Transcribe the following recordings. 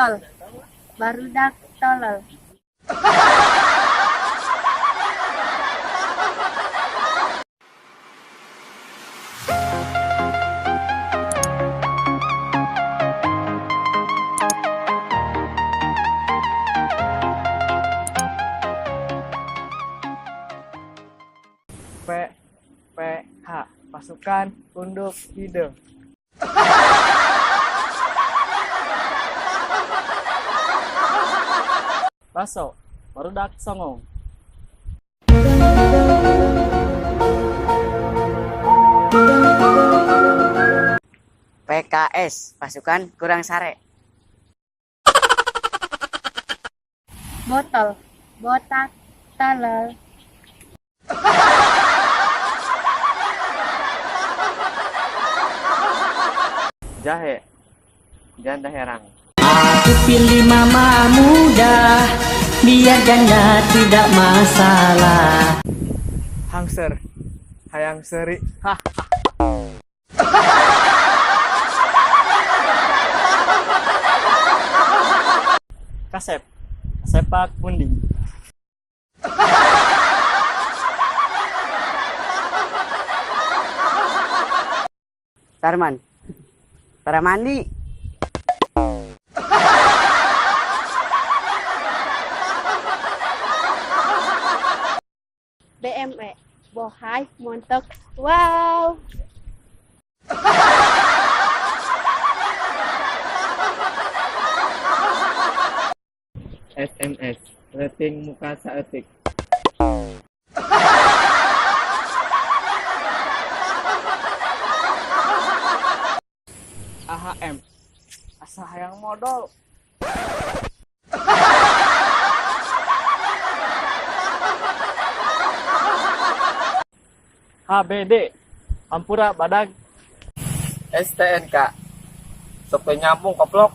botol, barudak tolol. PPH pasukan tunduk hidung. Baso barudak songong. PKS pasukan kurang sare. Botol, botak tolol. Jahe janda herang. Aku pilih mama muda, biar janda tidak masalah. Hangser hayang seri. Hah. Kasep sepak pundi. Tarman, para mandi. BME, bohai montok. Wow. SMS rating muka saeutik. AHM asa hayang modal. HBD Hampura Badag. STNK sok nyambung koplok.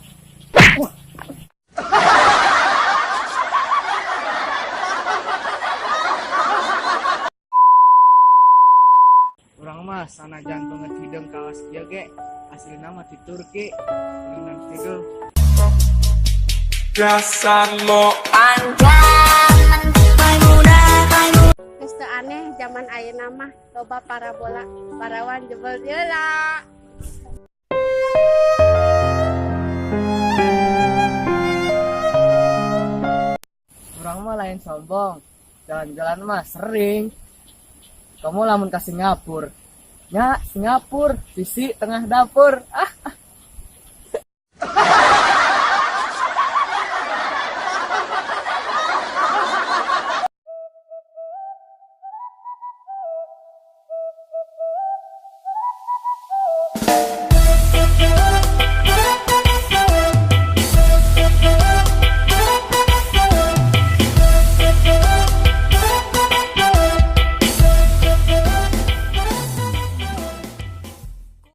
Urang mah sanajan banget hidung kawas kieu ge aslina mah ti Turki dengan hidung. Dasar lo Geus teu aneh zaman ayeuna mah loba parabola, parawan jebol deula. Urang mah lain sombong, jalan-jalan mah sering. Kamu lamun ke Singapura, nya Singapura, sisi tengah dapur.